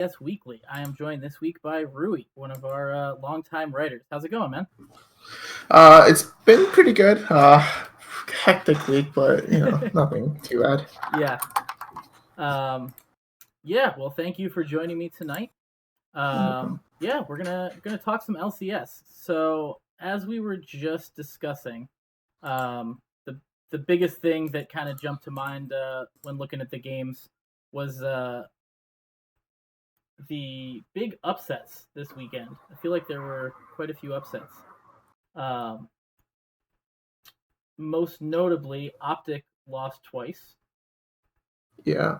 LCS Weekly. I am joined this week by Rui, one of our longtime writers. How's it going, man? It's been pretty good. Hectic week, but nothing too bad. Yeah. Um, yeah. Well, thank you for joining me tonight. No problem. Yeah, we're gonna talk some LCS. So as we were just discussing, the biggest thing that kind of jumped to mind when looking at the games was the big upsets this weekend. I feel like there were quite a few upsets. Um, Most notably, Optic lost twice, Yeah.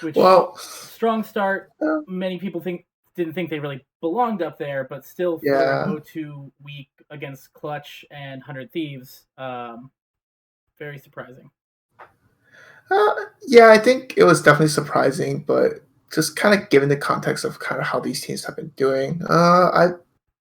which Well, strong start. uh, Many people didn't think they really belonged up there, but still for an yeah. 0-2 week against Clutch and 100 Thieves, very surprising. Yeah, I think it was definitely surprising, but just kind of given the context of kind of how these teams have been doing, I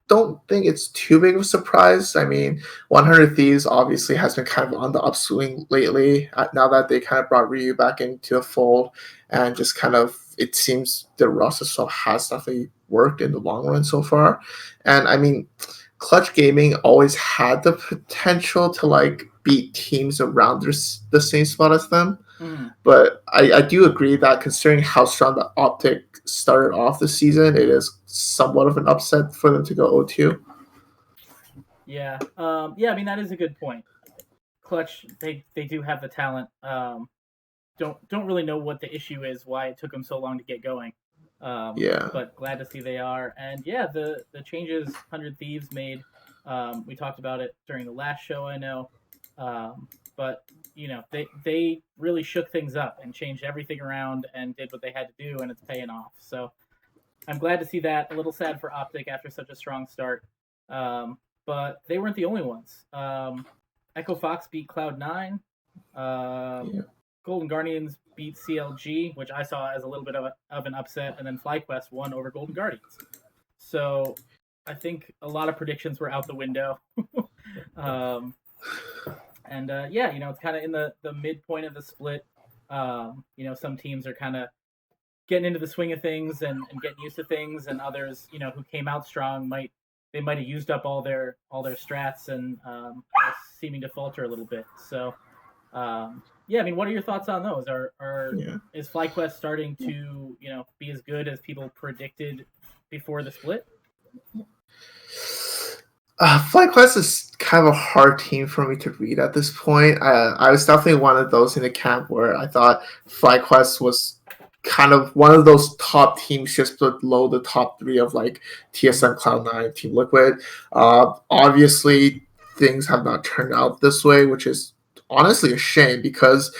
don't think it's too big of a surprise. I mean, 100 Thieves obviously has been kind of on the upswing lately. Now that they kind of brought Ryu back into the fold, and just kind of it seems the roster so has definitely worked in the long run so far. And I mean, Clutch Gaming always had the potential to like beat teams around the same spot as them. Mm-hmm. But I do agree that considering how strong the Optic started off the season, it is somewhat of an upset for them to go 0-2. Yeah, yeah. I mean that is a good point. Clutch, they do have the talent. Don't really know what the issue is, why it took them so long to get going. Yeah. But glad to see they are. And yeah, the changes 100 Thieves made. We talked about it during the last show, I know. But they really shook things up and changed everything around and did what they had to do, and it's paying off. So I'm glad to see that. A little sad for Optic after such a strong start. But they weren't the only ones. Echo Fox beat Cloud9. Yeah. Golden Guardians beat CLG, which I saw as a little bit of an upset, and then FlyQuest won over Golden Guardians. So I think a lot of predictions were out the window. um, and yeah, it's kind of in the midpoint of the split. Some teams are kind of getting into the swing of things and getting used to things, and others, who came out strong might have used up all their strats and are seeming to falter a little bit. So yeah, I mean, what are your thoughts on those? Yeah. Is FlyQuest starting to be as good as people predicted before the split? FlyQuest is kind of a hard team for me to read at this point. I was definitely one of those in the camp where I thought FlyQuest was kind of one of those top teams just below the top three of like TSM, Cloud9, Team Liquid. Obviously, things have not turned out this way, which is honestly a shame because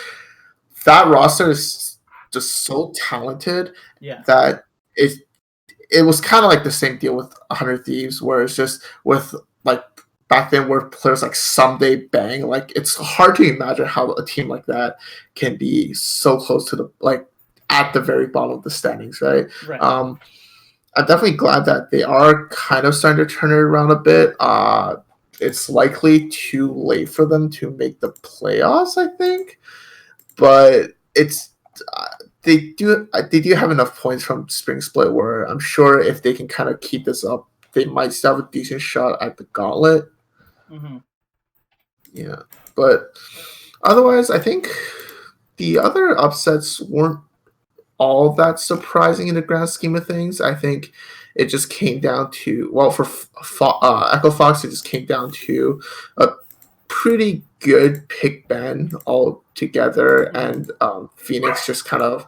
that roster is just so talented Yeah. that it was kind of like the same deal with 100 Thieves, where it's just with like back then where players like Someday Bang, like it's hard to imagine how a team like that can be so close to the like at the very bottom of the standings, right? Right. I'm definitely glad that they are kind of starting to turn it around a bit. It's likely too late for them to make the playoffs, I think, but it's uh, they do have enough points from spring split where I'm sure if they can kind of keep this up, they might still have a decent shot at the gauntlet. Mm-hmm. Yeah, but otherwise, I think the other upsets weren't all that surprising in the grand scheme of things. I think it just came down to for Echo Fox, it just came down to a pretty good pick ban all together, Mm-hmm. and Phoenix just kind of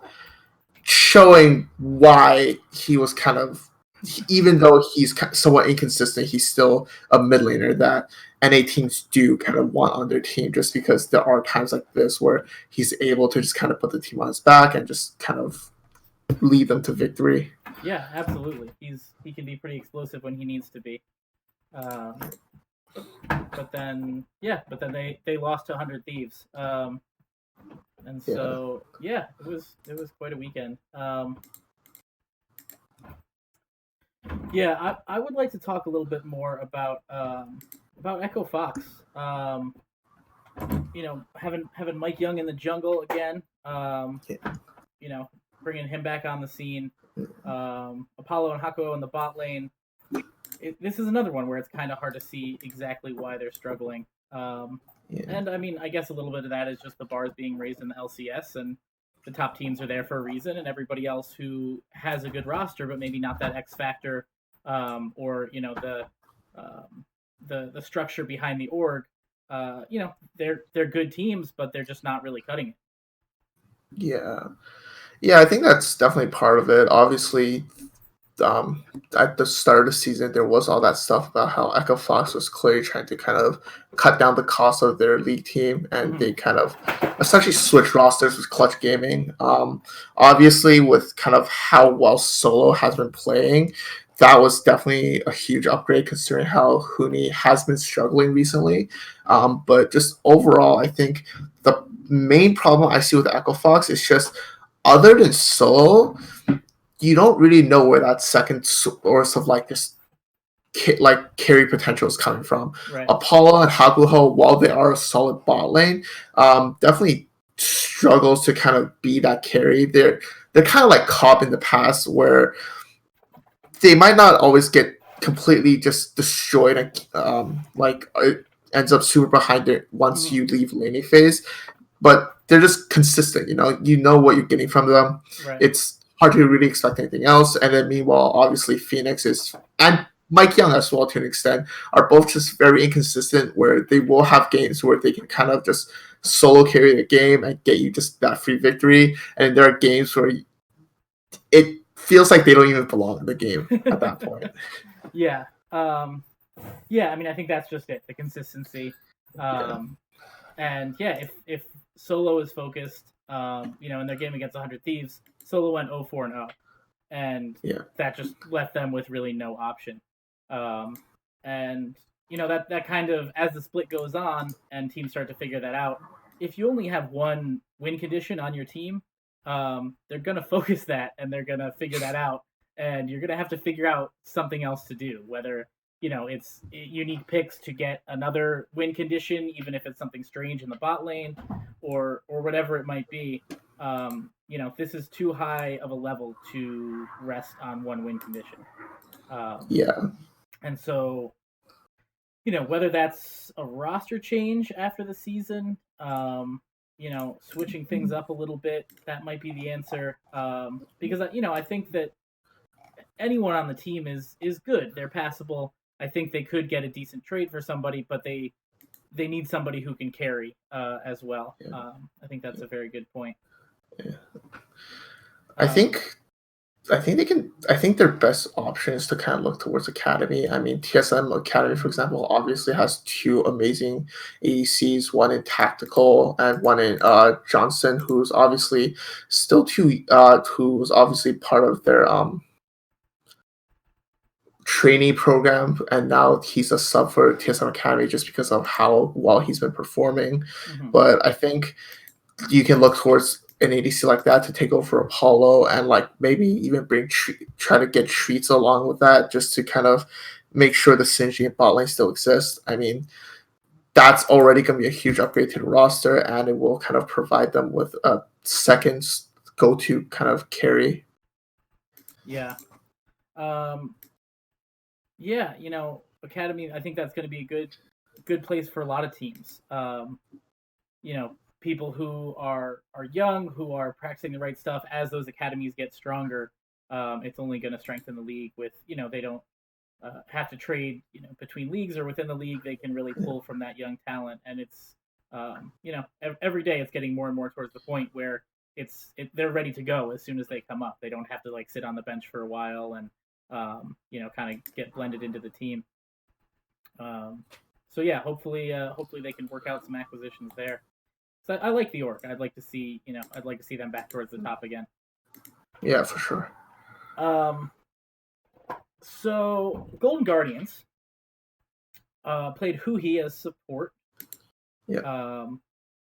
showing why he was kind of, even though he's somewhat inconsistent, he's still a mid laner that NA teams do kind of want on their team, just because there are times like this where he's able to just kind of put the team on his back and just kind of lead them to victory. Yeah, absolutely. He can be pretty explosive when he needs to be. But then they lost to 100 Thieves. And Yeah. so yeah, it was quite a weekend. Yeah, I would like to talk a little bit more about Echo Fox. Having Mike Young in the jungle again. Yeah. Bringing him back on the scene. Apollo and Hakuo in the bot lane. This is another one where it's kind of hard to see exactly why they're struggling. And I mean, I guess a little bit of that is just the bars being raised in the LCS, and the top teams are there for a reason, and everybody else who has a good roster but maybe not that X factor, or the structure behind the org. They're good teams, but they're just not really cutting it. Yeah. Yeah, I think that's definitely part of it. Obviously, at the start of the season, there was all that stuff about how Echo Fox was clearly trying to kind of cut down the cost of their league team, and they kind of essentially switched rosters with Clutch Gaming. Obviously, with kind of how well Solo has been playing, that was definitely a huge upgrade considering how Huni has been struggling recently. But just overall, I think the main problem I see with Echo Fox is just other than Solo, you don't really know where that second source of like this like carry potential is coming from. Right. Apollo and Hakuho, while they are a solid bot lane, definitely struggles to kind of be that carry. They're kind of like Cobb in the past, where they might not always get completely just destroyed and it ends up super behind it once you leave laning phase, but they're just consistent. You know what you're getting from them. Right. It's hard to really expect anything else. And then meanwhile, obviously Phoenix and Mike Young as well to an extent are both just very inconsistent, where they will have games where they can kind of just solo carry the game and get you just that free victory. And there are games where it feels like they don't even belong in the game at that point. Yeah. I mean, I think that's just it, the consistency. And yeah, if Solo is focused, in their game against 100 Thieves, Solo went 0-4-0, and that just left them with really no option. And that kind of, as the split goes on and teams start to figure that out, if you only have one win condition on your team, they're gonna focus that and they're gonna figure that out, and you're gonna have to figure out something else to do, whether it's unique picks to get another win condition, even if it's something strange in the bot lane, or whatever it might be. This is too high of a level to rest on one win condition. And so, whether that's a roster change after the season, switching things up a little bit, that might be the answer. Because I think that anyone on the team is good. They're passable. I think they could get a decent trade for somebody, but they need somebody who can carry as well. I think that's a very good point. I think they can. I think their best option is to kind of look towards Academy. I mean, TSM Academy, for example, obviously has two amazing ADCs, one in Tactical and one in Johnson, who's obviously still who was obviously part of their trainee program, and now he's a sub for TSM Academy just because of how well he's been performing. But I think you can look towards an ADC like that to take over Apollo, and like maybe even try to get treats along with that, just to kind of make sure the synergy in bot lane still exists. I mean, that's already going to be a huge upgrade to the roster, and it will kind of provide them with a second go-to kind of carry. Yeah. Academy, I think that's going to be a good place for a lot of teams. People who are young, who are practicing the right stuff. As those academies get stronger, it's only going to strengthen the league. With they don't have to trade between leagues or within the league. They can really pull from that young talent, and it's every day it's getting more and more towards the point where they're ready to go as soon as they come up. They don't have to like sit on the bench for a while and kind of get blended into the team. So yeah, hopefully they can work out some acquisitions there. So I like the org. I'd like to see them back towards the top again. Yeah, for sure. So Golden Guardians played Huhi as support. Yeah.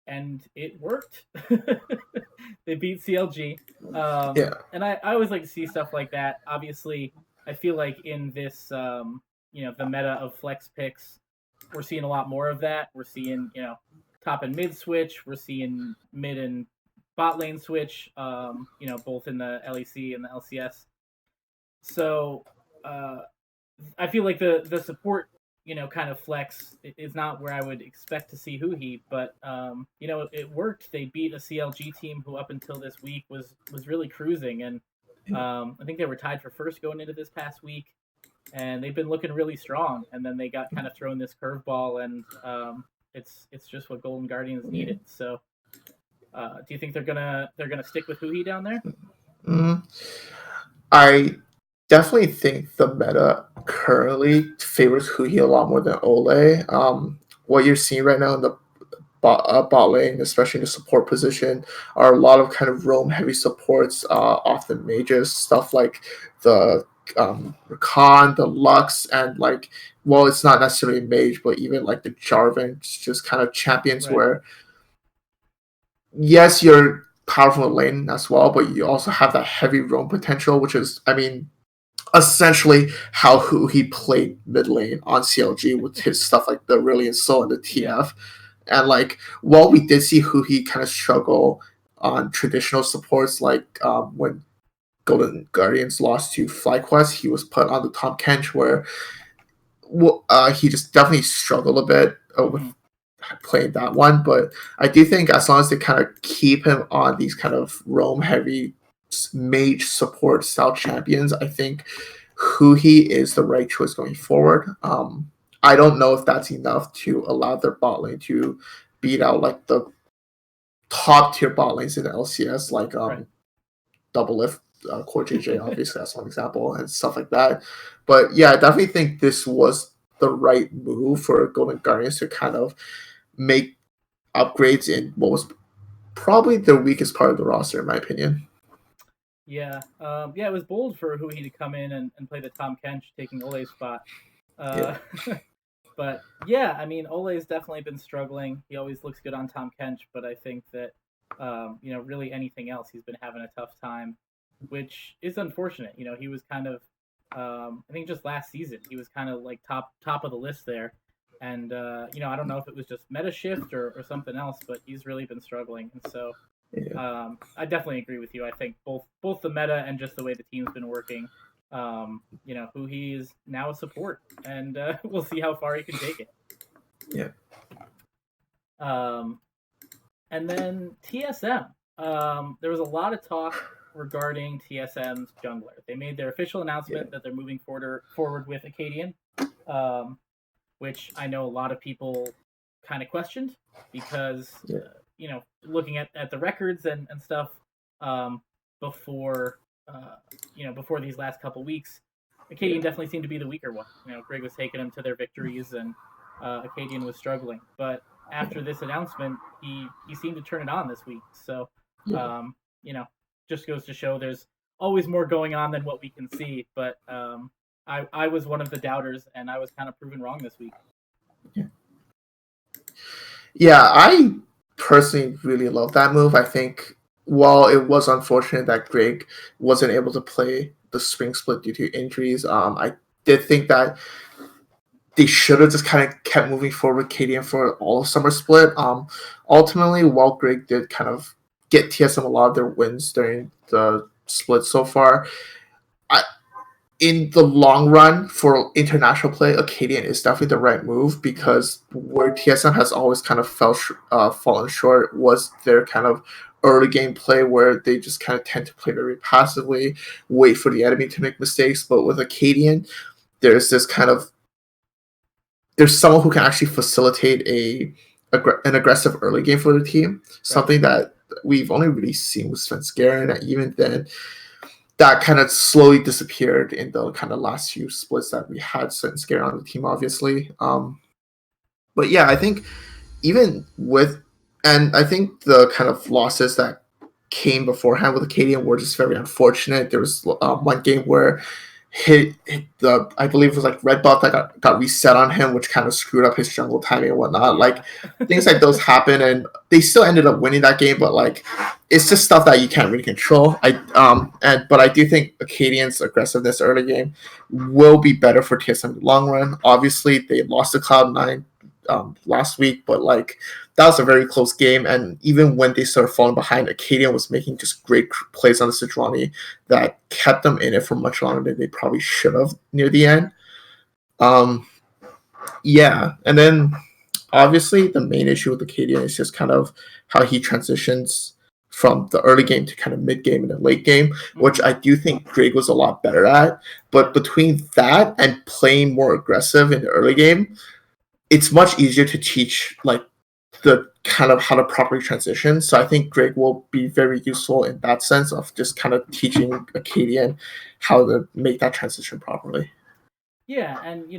And it worked. They beat CLG. And I always like to see stuff like that. Obviously, I feel like in this, the meta of flex picks, we're seeing a lot more of that. We're seeing, top and mid switch. We're seeing mid and bot lane switch, both in the LEC and the LCS. So I feel like the support, kind of flex is not where I would expect to see Huhi, but it worked. They beat a CLG team who up until this week was really cruising, and I think they were tied for first going into this past week, and they've been looking really strong. And then they got kind of thrown this curveball, and it's just what Golden Guardians needed. So, do you think they're gonna stick with Huhi down there? I definitely think the meta currently favors Huhi a lot more than Ole. What you're seeing right now in the bot lane, especially in the support position, are a lot of kind of roam heavy supports, often mages, stuff like the Rakan, the Lux, and like, well, it's not necessarily mage, but even like the Jarvan, just kind of champions Right. where, yes, you're powerful in lane as well, but you also have that heavy roam potential, which is, I mean, essentially how he played mid lane on CLG with his stuff like the Aurelion Soul and the TF. Yeah. And like, while we did see he kind of struggle on traditional supports, like when Golden Guardians lost to FlyQuest, he was put on the Tom Kench, where he just definitely struggled a bit with playing that one. But I do think as long as they kind of keep him on these kind of roam heavy mage support style champions, I think Huhi is the right choice going forward. I don't know if that's enough to allow their bot lane to beat out like the top tier bot lanes in the LCS, like Right. Double Lift, Core JJ, obviously that's one example, and stuff like that. But yeah, I definitely think this was the right move for Golden Guardians to kind of make upgrades in what was probably the weakest part of the roster, in my opinion. Yeah. It was bold for Huhi to come in and play the Tom Kench, taking Ole's spot. Yeah. But yeah, I mean, Ole's definitely been struggling. He always looks good on Tom Kench, but I think that really anything else, he's been having a tough time, which is unfortunate. He was kind of, I think just last season, he was kind of like top of the list there. And I don't know if it was just meta shift or something else, but he's really been struggling. And so I definitely agree with you. I think both the meta and just the way the team's been working, who he is now a support, and we'll see how far he can take it. Yeah. And then TSM. There was a lot of talk regarding TSM's jungler. They made their official announcement that they're moving forward with Acadian, which I know a lot of people kind of questioned because, looking at the records and stuff before these last couple weeks, Acadian definitely seemed to be the weaker one. Greg was taking them to their victories, and Acadian was struggling. But after this announcement, he seemed to turn it on this week. So, just goes to show there's always more going on than what we can see. But I was one of the doubters, and I was kind of proven wrong this week. Yeah, I personally really love that move. I think while it was unfortunate that Greg wasn't able to play the spring split due to injuries, I did think that they should have just kind of kept moving forward with KDM for all of summer split. Ultimately, while Greg did kind of get TSM a lot of their wins during the split so far, in the long run for international play, Acadian is definitely the right move, because where TSM has always kind of fallen short was their kind of early game play, where they just kind of tend to play very passively, wait for the enemy to make mistakes. But with Acadian, there's this kind of, there's someone who can actually facilitate an aggressive early game for the team, something that we've only really seen with Svenskeren, and even then that kind of slowly disappeared in the kind of last few splits that we had Svenskeren on the team, obviously. But yeah, I think even with, and I think the kind of losses that came beforehand with Acadian were just very unfortunate. There was one game where hit the, I believe it was like red buff that got reset on him, which kind of screwed up his jungle timing and whatnot. Like things like those happen, and they still ended up winning that game, but like it's just stuff that you can't really control. But I do think Acadian's aggressiveness early game will be better for TSM in the long run. Obviously, they lost to Cloud9 last week, but like that was a very close game. And even when they started falling behind, Acadian was making just great plays on the Sejuani that kept them in it for much longer than they probably should have near the end. Yeah, and then obviously the main issue with Acadian is just kind of how he transitions from the early game to kind of mid game and the late game, which I do think Greg was a lot better at. But between that and playing more aggressive in the early game, it's much easier to teach like the kind of how to properly transition. So I think Greg will be very useful in that sense of just kind of teaching Acadian how to make that transition properly. Yeah, and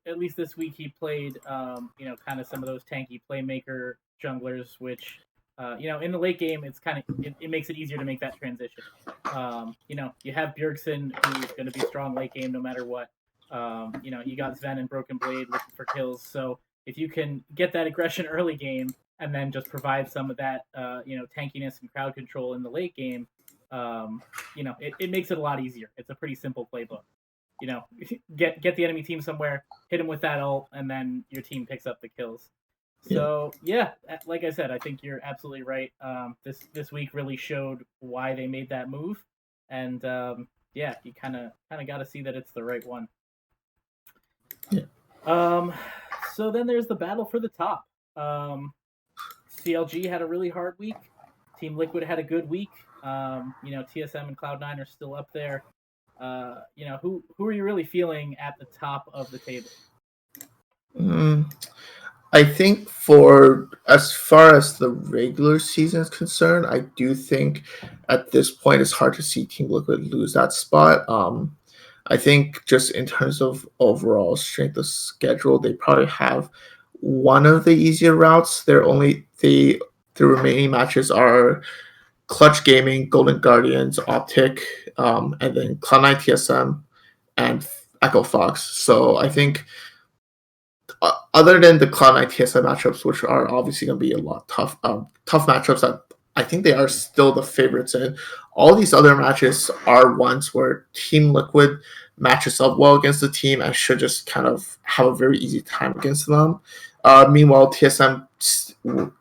at least this week he played, kind of some of those tanky playmaker junglers, which, in the late game it's kind of it makes it easier to make that transition. You have Bjergsen, who's going to be strong late game no matter what. You got Sven and Broken Blade looking for kills, so if you can get that aggression early game and then just provide some of that, tankiness and crowd control in the late game, it makes it a lot easier. It's a pretty simple playbook. Get the enemy team somewhere, hit them with that ult, and then your team picks up the kills. So yeah, like I said, I think you're absolutely right. This week really showed why they made that move, and you kind of got to see that it's the right one. Yeah. So then there's the battle for the top. CLG had a really hard week. Team Liquid had a good week. TSM and Cloud9 are still up there. Who are you really feeling at the top of the table? I think for as far as the regular season is concerned, I do think at this point it's hard to see Team Liquid lose that spot. I think just in terms of overall strength of schedule, they probably have one of the easier routes. The remaining matches are Clutch Gaming, Golden Guardians, Optic, and then Cloud9 TSM and Echo Fox. So I think other than the Cloud9 TSM matchups, which are obviously going to be a lot tough matchups that I think they are still the favorites in, all these other matches are ones where Team Liquid matches up well against the team and should just kind of have a very easy time against them. Meanwhile, TSM still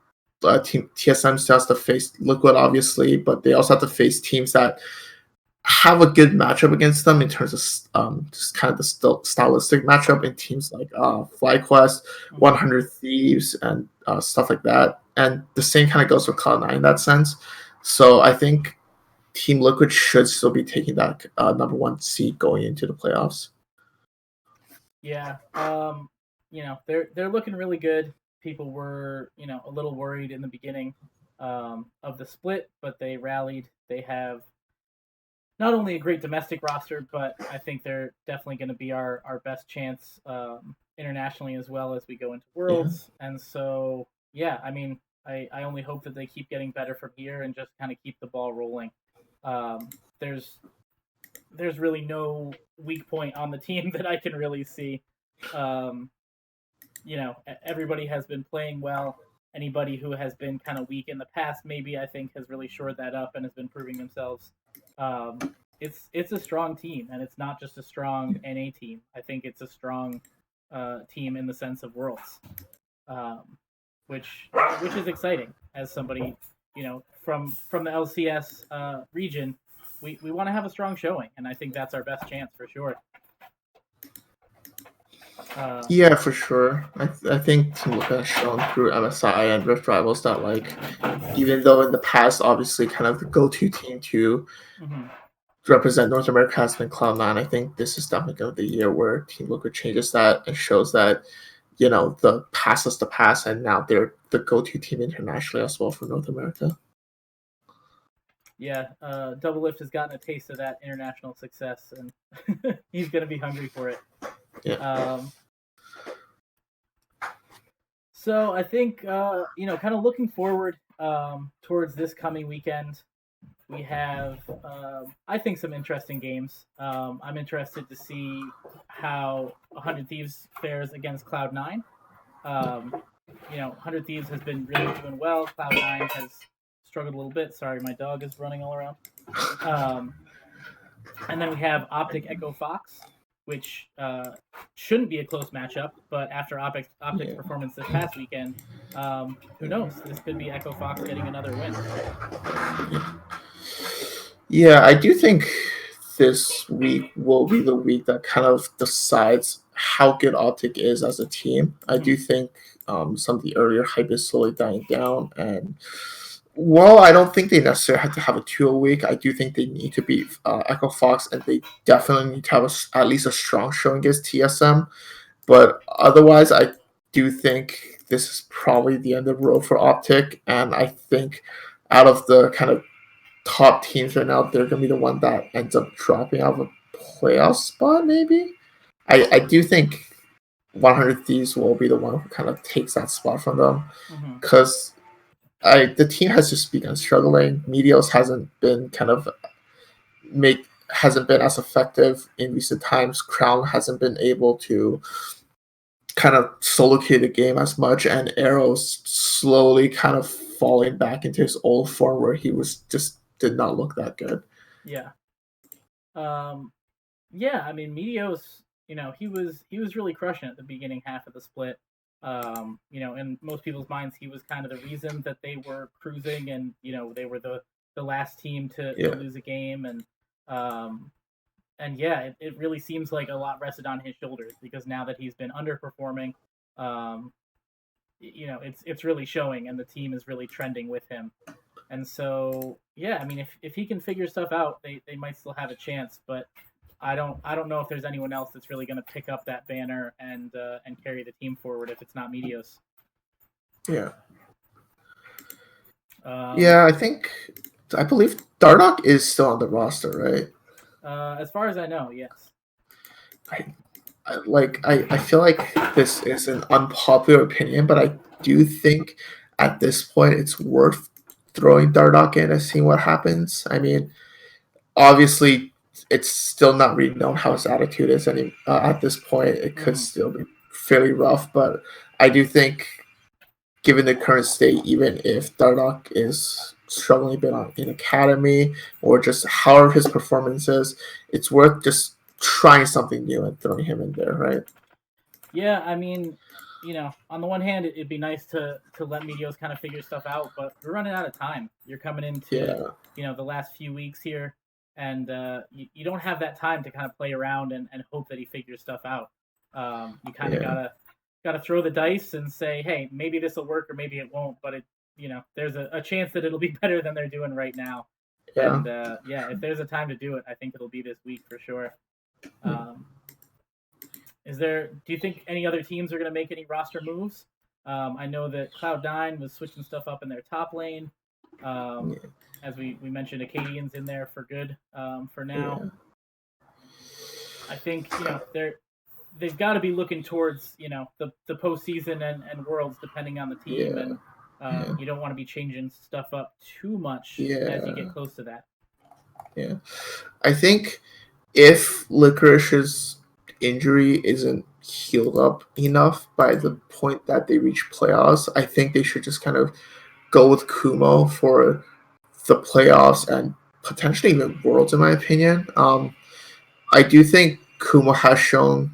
has to face Liquid, obviously, but they also have to face teams that have a good matchup against them in terms of just kind of the stylistic matchup in teams like FlyQuest, 100 Thieves, and stuff like that. And the same kind of goes for Cloud9 in that sense. So I think Team Liquid should still be taking that number one seed going into the playoffs. Yeah, they're looking really good. People were a little worried in the beginning of the split, but they rallied. They have not only a great domestic roster, but I think they're definitely going to be our best chance internationally as well as we go into Worlds. Yeah. And so, I only hope that they keep getting better from here and just kind of keep the ball rolling. There's really no weak point on the team that I can really see. Everybody has been playing well. Anybody who has been kind of weak in the past, maybe I think has really shored that up and has been proving themselves. It's a strong team, and it's not just a strong NA team. I think it's a strong team in the sense of Worlds, which is exciting. As somebody from the LCS region, we want to have a strong showing, and I think that's our best chance for sure. Yeah, for sure. I think Team Liquid has shown through MSI and Rift Rivals that, like, even though in the past, obviously, kind of the go-to team to represent North America has been Cloud9, I think this is definitely the year where Team Liquid changes that and shows that, the past is the past, and now they're the go-to team internationally as well for North America. Yeah, Doublelift has gotten a taste of that international success, and he's going to be hungry for it. Yeah. So I think, kind of looking forward towards this coming weekend, we have, I think, some interesting games. I'm interested to see how 100 Thieves fares against Cloud9. 100 Thieves has been really doing well. Cloud9 has struggled a little bit. Sorry, my dog is running all around. And then we have Optic Echo Fox, which shouldn't be a close matchup. But after Optic's performance this past weekend, who knows? This could be Echo Fox getting another win. Yeah, I do think this week will be the week that kind of decides how good Optic is as a team. I do think some of the earlier hype is slowly dying down, and while I don't think they necessarily have to have a 2 a week, I do think they need to beat Echo Fox, and they definitely need to have at least a strong showing against TSM. But otherwise, I do think this is probably the end of the road for Optic, and I think out of the kind of top teams right now, they're going to be the one that ends up dropping out of a playoff spot, maybe. I do think 100 Thieves will be the one who kind of takes that spot from them because the team has just begun struggling. Meteos hasn't been as effective in recent times. Crown hasn't been able to kind of solocate the game as much, and Arrow's slowly kind of falling back into his old form where he was just did not look that good. Yeah. Yeah, I mean Meteos, he was really crushing at the beginning half of the split. In most people's minds he was kind of the reason that they were cruising, and they were the last team to lose a game, and yeah, it really seems like a lot rested on his shoulders, because now that he's been underperforming, it's really showing, and the team is really trending with him. And so, yeah, I mean, if he can figure stuff out, they might still have a chance. But I don't know if there's anyone else that's really going to pick up that banner and carry the team forward if it's not Meteos. Yeah. I believe Dardoch is still on the roster, right? As far as I know, yes. I feel like this is an unpopular opinion, but I do think at this point it's worth throwing Dardoch in and seeing what happens. I mean, obviously, it's still not really known how his attitude is at this point. It could still be fairly rough, but I do think, given the current state, even if Dardoch is struggling a bit in academy or just however his performance is, it's worth just trying something new and throwing him in there, right? Yeah, I mean, on the one hand, it'd be nice to let Meteos kind of figure stuff out, but we're running out of time. You're coming into the last few weeks here, and you don't have that time to kind of play around and hope that he figures stuff out. You kind of gotta throw the dice and say, hey, maybe this will work or maybe it won't, but there's a chance that it'll be better than they're doing right now. Yeah. And if there's a time to do it, I think it'll be this week for sure. Do you think any other teams are going to make any roster moves? I know that Cloud9 was switching stuff up in their top lane. As we mentioned, Acadian's in there for good for now. Yeah. I think they've got to be looking towards the postseason and Worlds, depending on the team, and you don't want to be changing stuff up too much as you get close to that. Yeah, I think if Licorice's injury isn't healed up enough by the point that they reach playoffs, I think they should just kind of go with Kumo for the playoffs and potentially even Worlds, in my opinion. I do think Kumo has shown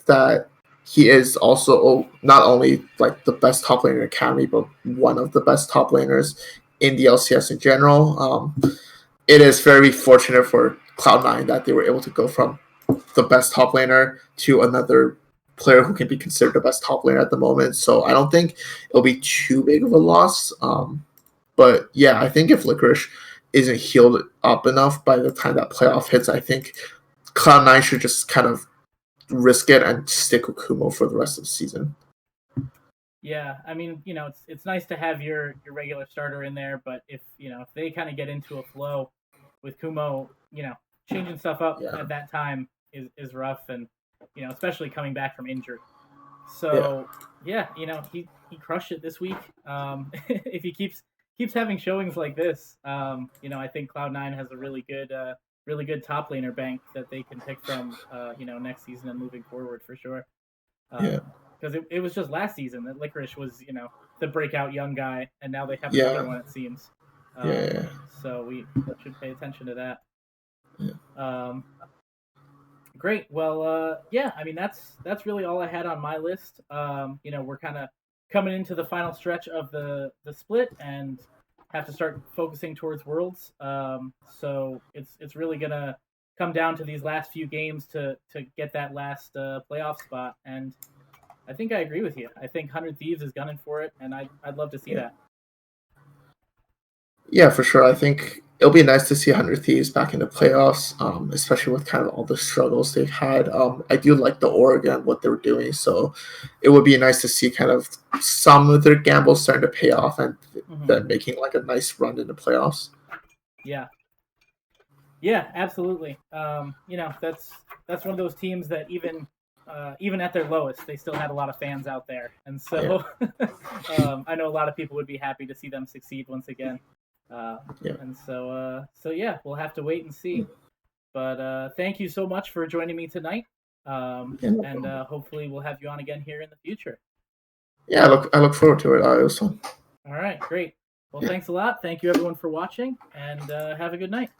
that he is also not only like the best top laner in Academy, but one of the best top laners in the LCS in general. It is very fortunate for Cloud9 that they were able to go from the best top laner to another player who can be considered the best top laner at the moment. So I don't think it'll be too big of a loss. But yeah, I think if Licorice isn't healed up enough by the time that playoff hits, I think Cloud9 should just kind of risk it and stick with Kumo for the rest of the season. Yeah, I mean, it's nice to have your regular starter in there, but if they kind of get into a flow with Kumo, changing stuff up at that time is rough, and especially coming back from injury. So he crushed it this week. If he keeps having showings like this, I think Cloud9 has a really good top laner bank that they can pick from, next season and moving forward for sure. Because it was just last season that Licorice was, the breakout young guy, and now they have another one, it seems. So we should pay attention to that. Great. Well, yeah. I mean, that's really all I had on my list. We're kind of coming into the final stretch of the split and have to start focusing towards Worlds. So it's really gonna come down to these last few games to get that last playoff spot. And I think I agree with you. I think 100 Thieves is gunning for it, and I'd love to see that. Yeah, for sure. I think it'll be nice to see 100 Thieves back in the playoffs, especially with kind of all the struggles they've had. I do like the Oregon, what they're doing, so it would be nice to see kind of some of their gambles starting to pay off and then making like a nice run in the playoffs. Yeah. Yeah, absolutely. That's one of those teams that even at their lowest, they still had a lot of fans out there, and so I know a lot of people would be happy to see them succeed once again. And so yeah, we'll have to wait and see. But thank you so much for joining me tonight, and hopefully we'll have you on again here in the future. Yeah, I look forward to it. It was fun. All right, great. Well, thanks a lot. Thank you everyone for watching, and have a good night.